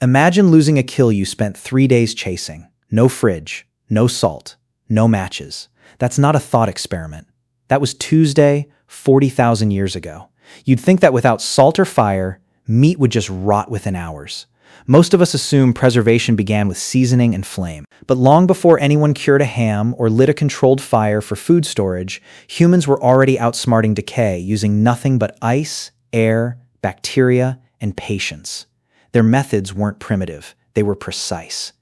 Imagine losing a kill you spent 3 days chasing. No fridge, no salt, no matches. That's not a thought experiment. That was Tuesday, 40,000 years ago. You'd think that without salt or fire, meat would just rot within hours. Most of us assume preservation began with seasoning and flame. But long before anyone cured a ham or lit a controlled fire for food storage, humans were already outsmarting decay using nothing but ice, air, bacteria, and patience. Their methods weren't primitive, they were precise.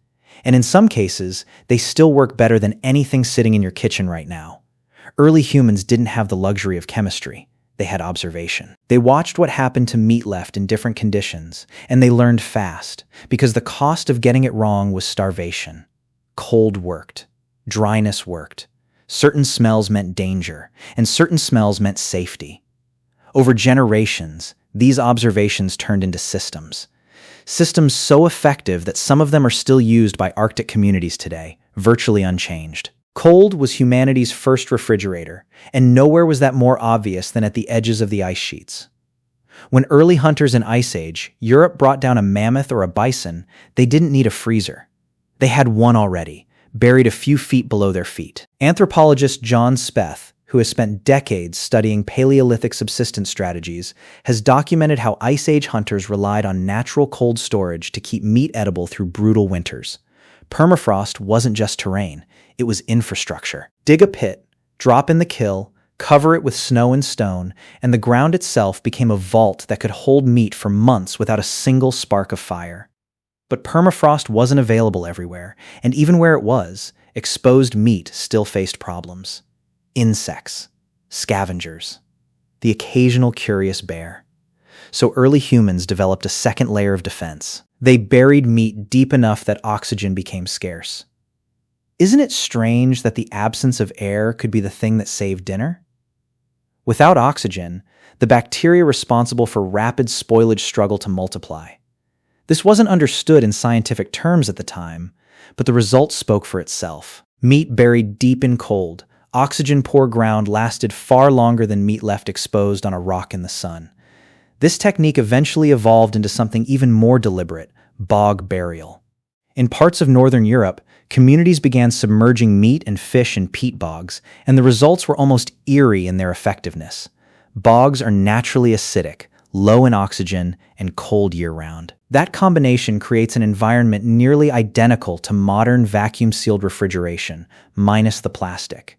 And in some cases, they still work better than anything sitting in your kitchen right now. Early humans didn't have the luxury of chemistry. They had observation. They watched what happened to meat left in different conditions, and they learned fast, because the cost of getting it wrong was starvation. Cold worked. Dryness worked. Certain smells meant danger, and certain smells meant safety. Over generations, these observations turned into systems. Systems so effective that some of them are still used by Arctic communities today, virtually unchanged. Cold was humanity's first refrigerator, and nowhere was that more obvious than at the edges of the ice sheets. When early hunters in Ice Age, Europe brought down a mammoth or a bison, they didn't need a freezer. They had one already, buried a few feet below their feet. Anthropologist John Speth, who has spent decades studying Paleolithic subsistence strategies, has documented how Ice Age hunters relied on natural cold storage to keep meat edible through brutal winters. Permafrost wasn't just terrain, it was infrastructure. Dig a pit, drop in the kill, cover it with snow and stone, and the ground itself became a vault that could hold meat for months without a single spark of fire. But permafrost wasn't available everywhere, and even where it was, exposed meat still faced problems. Insects, scavengers, the occasional curious bear. So early humans developed a second layer of defense. They buried meat deep enough that oxygen became scarce. Isn't it strange that the absence of air could be the thing that saved dinner? Without oxygen, the bacteria responsible for rapid spoilage struggle to multiply. This wasn't understood in scientific terms at the time, but the results spoke for itself. Meat buried deep in cold, oxygen-poor ground lasted far longer than meat left exposed on a rock in the sun. This technique eventually evolved into something even more deliberate: bog burial. In parts of northern Europe, communities began submerging meat and fish in peat bogs, and the results were almost eerie in their effectiveness. Bogs are naturally acidic, low in oxygen, and cold year-round. That combination creates an environment nearly identical to modern vacuum-sealed refrigeration, minus the plastic.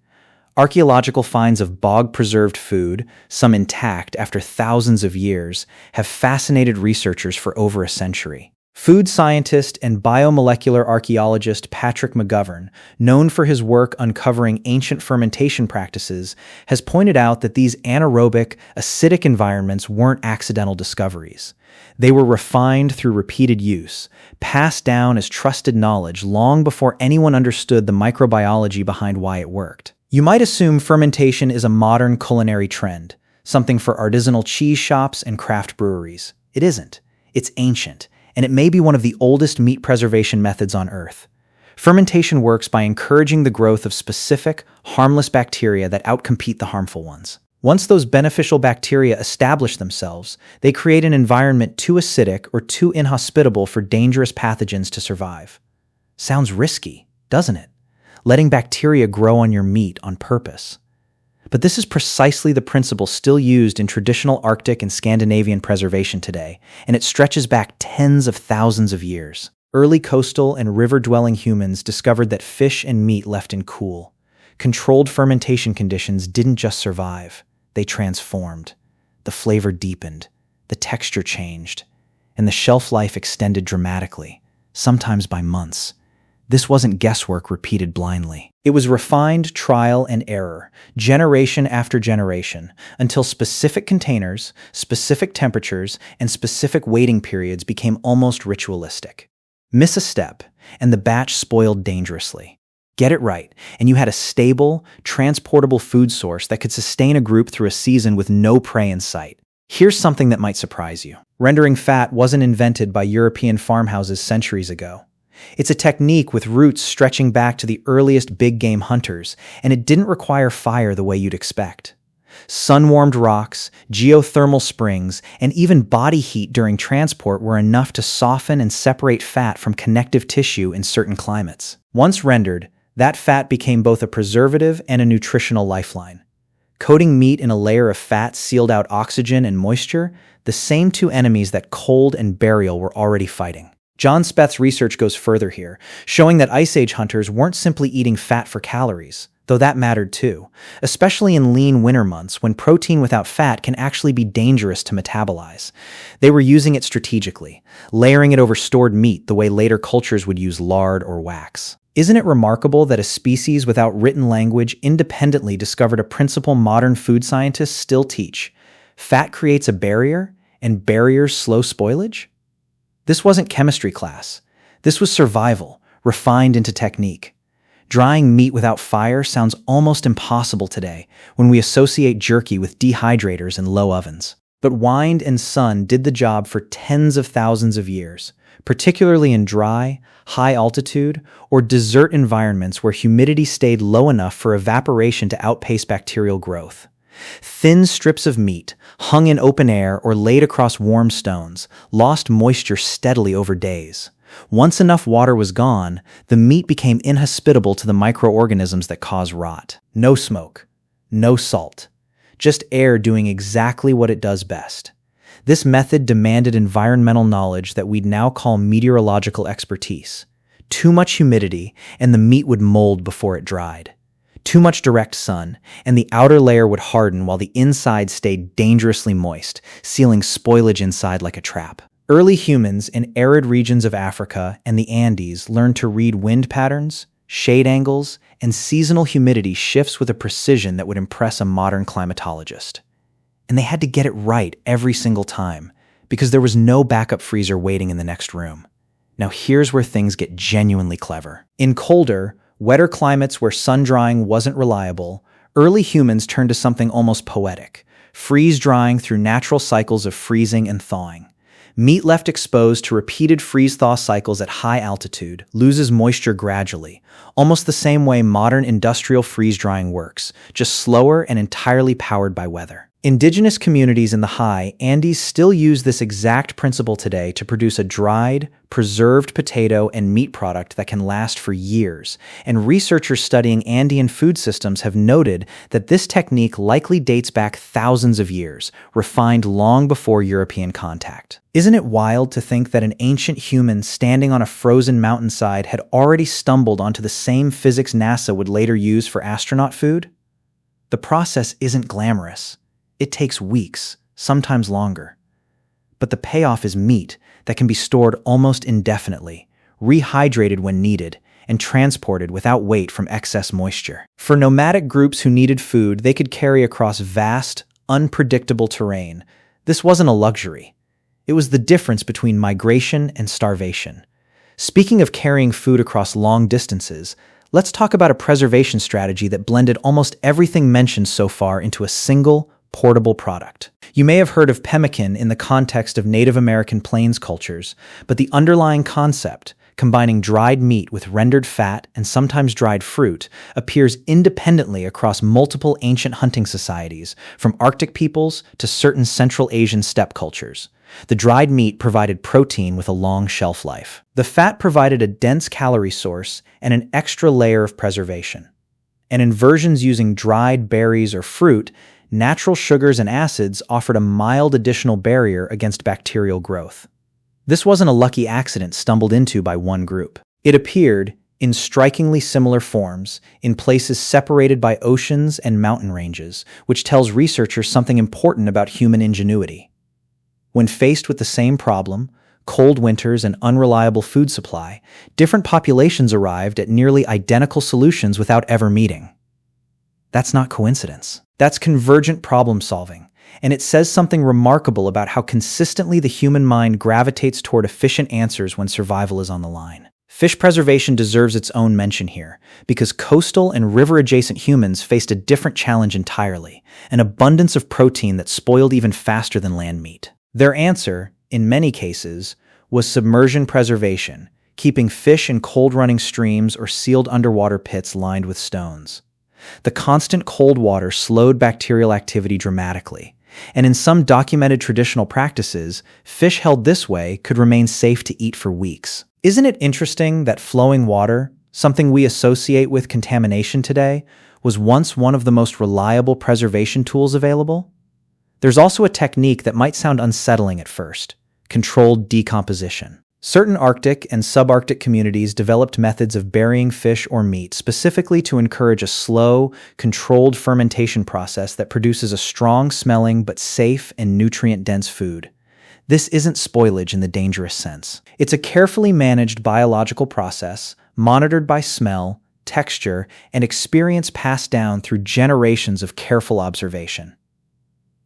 Archaeological finds of bog-preserved food, some intact after thousands of years, have fascinated researchers for over a century. Food scientist and biomolecular archaeologist Patrick McGovern, known for his work uncovering ancient fermentation practices, has pointed out that these anaerobic, acidic environments weren't accidental discoveries. They were refined through repeated use, passed down as trusted knowledge long before anyone understood the microbiology behind why it worked. You might assume fermentation is a modern culinary trend, something for artisanal cheese shops and craft breweries. It isn't. It's ancient, and it may be one of the oldest meat preservation methods on Earth. Fermentation works by encouraging the growth of specific, harmless bacteria that outcompete the harmful ones. Once those beneficial bacteria establish themselves, they create an environment too acidic or too inhospitable for dangerous pathogens to survive. Sounds risky, doesn't it? Letting bacteria grow on your meat on purpose. But this is precisely the principle still used in traditional Arctic and Scandinavian preservation today, and it stretches back tens of thousands of years. Early coastal and river-dwelling humans discovered that fish and meat left in cool, controlled fermentation conditions didn't just survive, they transformed. The flavor deepened, the texture changed, and the shelf life extended dramatically, sometimes by months. This wasn't guesswork repeated blindly. It was refined trial and error, generation after generation, until specific containers, specific temperatures, and specific waiting periods became almost ritualistic. Miss a step, and the batch spoiled dangerously. Get it right, and you had a stable, transportable food source that could sustain a group through a season with no prey in sight. Here's something that might surprise you. Rendering fat wasn't invented by European farmhouses centuries ago. It's a technique with roots stretching back to the earliest big game hunters, and it didn't require fire the way you'd expect. Sun-warmed rocks, geothermal springs, and even body heat during transport were enough to soften and separate fat from connective tissue in certain climates. Once rendered, that fat became both a preservative and a nutritional lifeline. Coating meat in a layer of fat sealed out oxygen and moisture, the same two enemies that cold and burial were already fighting. John Speth's research goes further here, showing that Ice Age hunters weren't simply eating fat for calories, though that mattered too, especially in lean winter months when protein without fat can actually be dangerous to metabolize. They were using it strategically, layering it over stored meat the way later cultures would use lard or wax. Isn't it remarkable that a species without written language independently discovered a principle modern food scientists still teach? Fat creates a barrier, and barriers slow spoilage? This wasn't chemistry class. This was survival, refined into technique. Drying meat without fire sounds almost impossible today when we associate jerky with dehydrators and low ovens. But wind and sun did the job for tens of thousands of years, particularly in dry, high-altitude, or desert environments where humidity stayed low enough for evaporation to outpace bacterial growth. Thin strips of meat, hung in open air or laid across warm stones, lost moisture steadily over days. Once enough water was gone, the meat became inhospitable to the microorganisms that cause rot. No smoke, no salt, just air doing exactly what it does best. This method demanded environmental knowledge that we'd now call meteorological expertise. Too much humidity, and the meat would mold before it dried. Too much direct sun, and the outer layer would harden while the inside stayed dangerously moist, sealing spoilage inside like a trap. Early humans in arid regions of Africa and the Andes learned to read wind patterns, shade angles, and seasonal humidity shifts with a precision that would impress a modern climatologist. And they had to get it right every single time, because there was no backup freezer waiting in the next room. Now here's where things get genuinely clever. In colder, wetter climates where sun-drying wasn't reliable, early humans turned to something almost poetic, freeze-drying through natural cycles of freezing and thawing. Meat left exposed to repeated freeze-thaw cycles at high altitude loses moisture gradually, almost the same way modern industrial freeze-drying works, just slower and entirely powered by weather. Indigenous communities in the high Andes still use this exact principle today to produce a dried, preserved potato and meat product that can last for years, and researchers studying Andean food systems have noted that this technique likely dates back thousands of years, refined long before European contact. Isn't it wild to think that an ancient human standing on a frozen mountainside had already stumbled onto the same physics NASA would later use for astronaut food? The process isn't glamorous. It takes weeks, sometimes longer. But the payoff is meat that can be stored almost indefinitely, rehydrated when needed, and transported without weight from excess moisture. For nomadic groups who needed food they could carry across vast, unpredictable terrain, this wasn't a luxury. It was the difference between migration and starvation. Speaking of carrying food across long distances, let's talk about a preservation strategy that blended almost everything mentioned so far into a single, portable product. You may have heard of pemmican in the context of Native American plains cultures, but the underlying concept, combining dried meat with rendered fat and sometimes dried fruit, appears independently across multiple ancient hunting societies, from Arctic peoples to certain Central Asian steppe cultures. The dried meat provided protein with a long shelf life. The fat provided a dense calorie source and an extra layer of preservation. And in versions using dried berries or fruit, natural sugars and acids offered a mild additional barrier against bacterial growth. This wasn't a lucky accident stumbled into by one group. It appeared, in strikingly similar forms, in places separated by oceans and mountain ranges, which tells researchers something important about human ingenuity. When faced with the same problem, cold winters and unreliable food supply, different populations arrived at nearly identical solutions without ever meeting. That's not coincidence. That's convergent problem solving, and it says something remarkable about how consistently the human mind gravitates toward efficient answers when survival is on the line. Fish preservation deserves its own mention here, because coastal and river-adjacent humans faced a different challenge entirely, an abundance of protein that spoiled even faster than land meat. Their answer, in many cases, was submersion preservation, keeping fish in cold-running streams or sealed underwater pits lined with stones. The constant cold water slowed bacterial activity dramatically, and in some documented traditional practices, fish held this way could remain safe to eat for weeks. Isn't it interesting that flowing water, something we associate with contamination today, was once one of the most reliable preservation tools available? There's also a technique that might sound unsettling at first: controlled decomposition. Certain Arctic and subarctic communities developed methods of burying fish or meat specifically to encourage a slow, controlled fermentation process that produces a strong-smelling but safe and nutrient-dense food. This isn't spoilage in the dangerous sense. It's a carefully managed biological process, monitored by smell, texture, and experience passed down through generations of careful observation.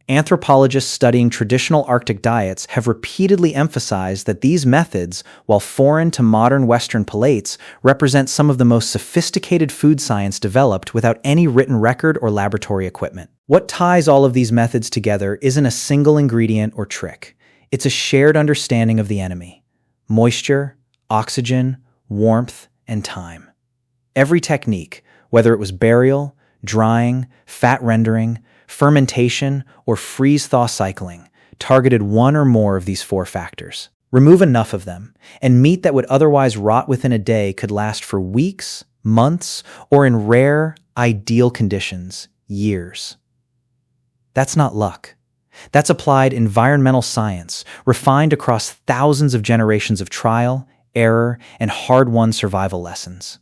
Anthropologists studying traditional Arctic diets have repeatedly emphasized that these methods, while foreign to modern Western palates, represent some of the most sophisticated food science developed without any written record or laboratory equipment. What ties all of these methods together isn't a single ingredient or trick. It's a shared understanding of the enemy: moisture, oxygen, warmth, and time. Every technique, whether it was burial, drying, fat rendering, fermentation, or freeze-thaw cycling, targeted one or more of these four factors. Remove enough of them, and meat that would otherwise rot within a day could last for weeks, months, or in rare, ideal conditions, years. That's not luck. That's applied environmental science, refined across thousands of generations of trial, error, and hard-won survival lessons.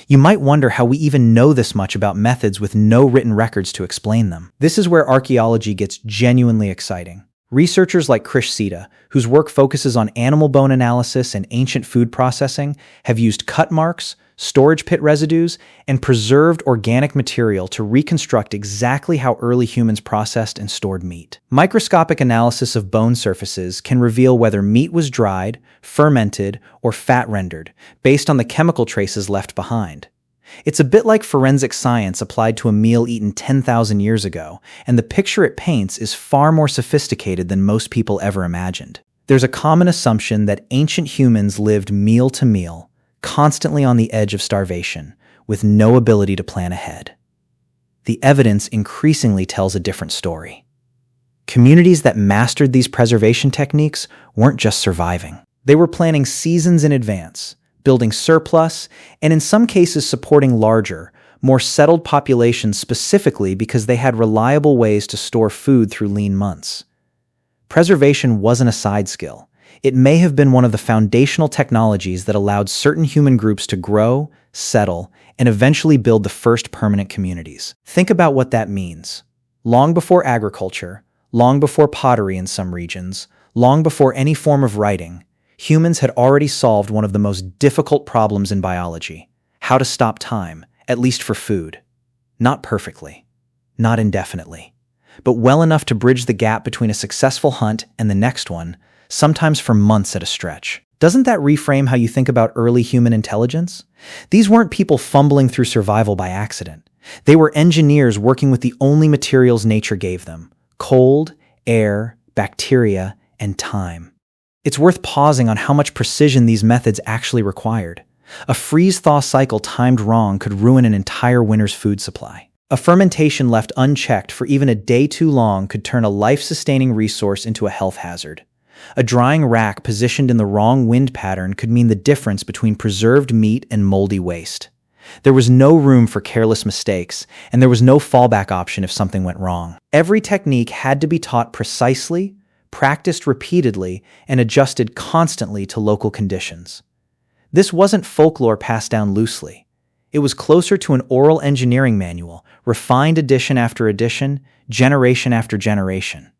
You might wonder how we even know this much about methods with no written records to explain them. This is where archaeology gets genuinely exciting. Researchers like Krish Seetah, whose work focuses on animal bone analysis and ancient food processing, have used cut marks, storage pit residues, and preserved organic material to reconstruct exactly how early humans processed and stored meat. Microscopic analysis of bone surfaces can reveal whether meat was dried, fermented, or fat rendered, based on the chemical traces left behind. It's a bit like forensic science applied to a meal eaten 10,000 years ago, and the picture it paints is far more sophisticated than most people ever imagined. There's a common assumption that ancient humans lived meal to meal, constantly on the edge of starvation, with no ability to plan ahead. The evidence increasingly tells a different story. Communities that mastered these preservation techniques weren't just surviving. They were planning seasons in advance, building surplus, and in some cases supporting larger, more settled populations specifically because they had reliable ways to store food through lean months. Preservation wasn't a side skill. It may have been one of the foundational technologies that allowed certain human groups to grow, settle, and eventually build the first permanent communities. Think about what that means. Long before agriculture, long before pottery in some regions, long before any form of writing, humans had already solved one of the most difficult problems in biology: how to stop time, at least for food. Not perfectly, not indefinitely, but well enough to bridge the gap between a successful hunt and the next one, sometimes for months at a stretch. Doesn't that reframe how you think about early human intelligence? These weren't people fumbling through survival by accident. They were engineers working with the only materials nature gave them: cold, air, bacteria, and time. It's worth pausing on how much precision these methods actually required. A freeze-thaw cycle timed wrong could ruin an entire winter's food supply. A fermentation left unchecked for even a day too long could turn a life-sustaining resource into a health hazard. A drying rack positioned in the wrong wind pattern could mean the difference between preserved meat and moldy waste. There was no room for careless mistakes, and there was no fallback option if something went wrong. Every technique had to be taught precisely, practiced repeatedly, and adjusted constantly to local conditions. This wasn't folklore passed down loosely. It was closer to an oral engineering manual, refined edition after edition, generation after generation.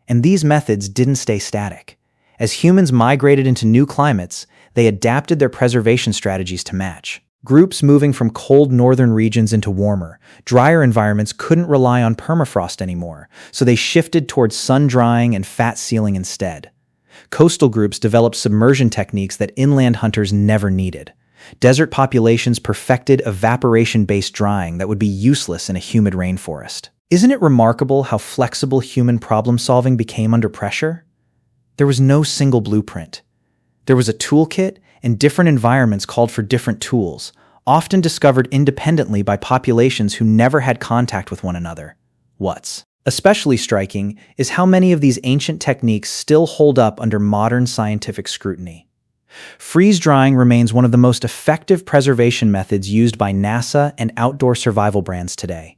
And these methods didn't stay static. As humans migrated into new climates, they adapted their preservation strategies to match. Groups moving from cold northern regions into warmer, drier environments couldn't rely on permafrost anymore, so they shifted towards sun-drying and fat sealing instead. Coastal groups developed submersion techniques that inland hunters never needed. Desert populations perfected evaporation-based drying that would be useless in a humid rainforest. Isn't it remarkable how flexible human problem-solving became under pressure? There was no single blueprint. There was a toolkit, and different environments called for different tools, often discovered independently by populations who never had contact with one another. What's especially striking is how many of these ancient techniques still hold up under modern scientific scrutiny. Freeze-drying remains one of the most effective preservation methods used by NASA and outdoor survival brands today.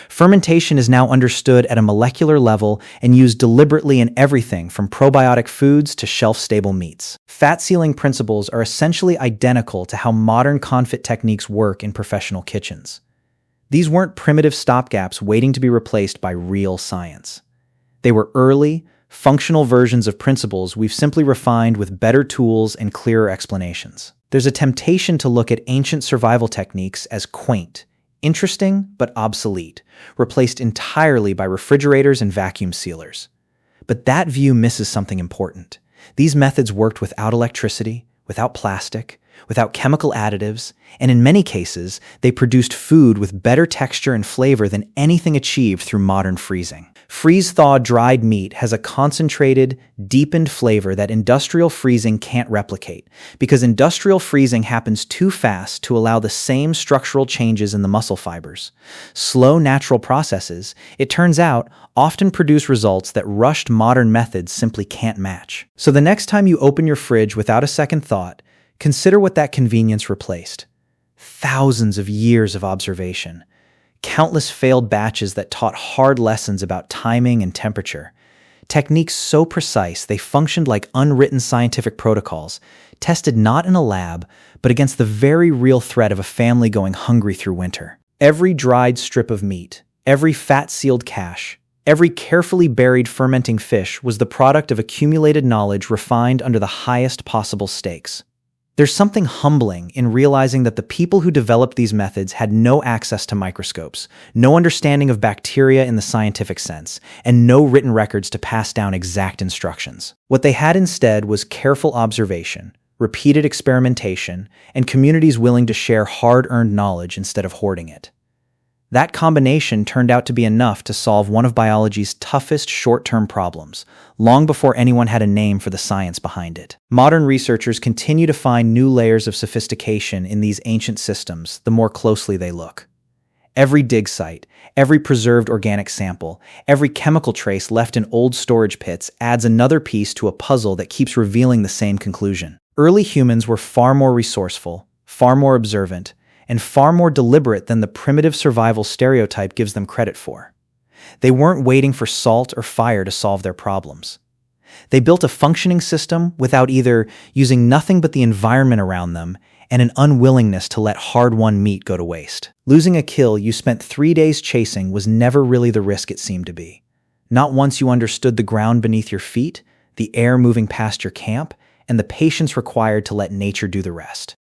Fermentation is now understood at a molecular level and used deliberately in everything from probiotic foods to shelf-stable meats. Fat-sealing principles are essentially identical to how modern confit techniques work in professional kitchens. These weren't primitive stopgaps waiting to be replaced by real science. They were early, functional versions of principles we've simply refined with better tools and clearer explanations. There's a temptation to look at ancient survival techniques as quaint, interesting but obsolete, replaced entirely by refrigerators and vacuum sealers. But that view misses something important. These methods worked without electricity, without plastic, without chemical additives, and in many cases, they produced food with better texture and flavor than anything achieved through modern freezing. Freeze-thaw dried meat has a concentrated, deepened flavor that industrial freezing can't replicate, because industrial freezing happens too fast to allow the same structural changes in the muscle fibers. Slow natural processes, it turns out, often produce results that rushed modern methods simply can't match. So the next time you open your fridge without a second thought, consider what that convenience replaced. Thousands of years of observation. Countless failed batches that taught hard lessons about timing and temperature. Techniques so precise they functioned like unwritten scientific protocols, tested not in a lab, but against the very real threat of a family going hungry through winter. Every dried strip of meat, every fat-sealed cache, every carefully buried fermenting fish was the product of accumulated knowledge refined under the highest possible stakes. There's something humbling in realizing that the people who developed these methods had no access to microscopes, no understanding of bacteria in the scientific sense, and no written records to pass down exact instructions. What they had instead was careful observation, repeated experimentation, and communities willing to share hard-earned knowledge instead of hoarding it. That combination turned out to be enough to solve one of biology's toughest short-term problems, long before anyone had a name for the science behind it. Modern researchers continue to find new layers of sophistication in these ancient systems the more closely they look. Every dig site, every preserved organic sample, every chemical trace left in old storage pits adds another piece to a puzzle that keeps revealing the same conclusion. Early humans were far more resourceful, far more observant, and far more deliberate than the primitive survival stereotype gives them credit for. They weren't waiting for salt or fire to solve their problems. They built a functioning system without either using nothing but the environment around them and an unwillingness to let hard-won meat go to waste. Losing a kill you spent 3 days chasing was never really the risk it seemed to be. Not once you understood the ground beneath your feet, the air moving past your camp, and the patience required to let nature do the rest.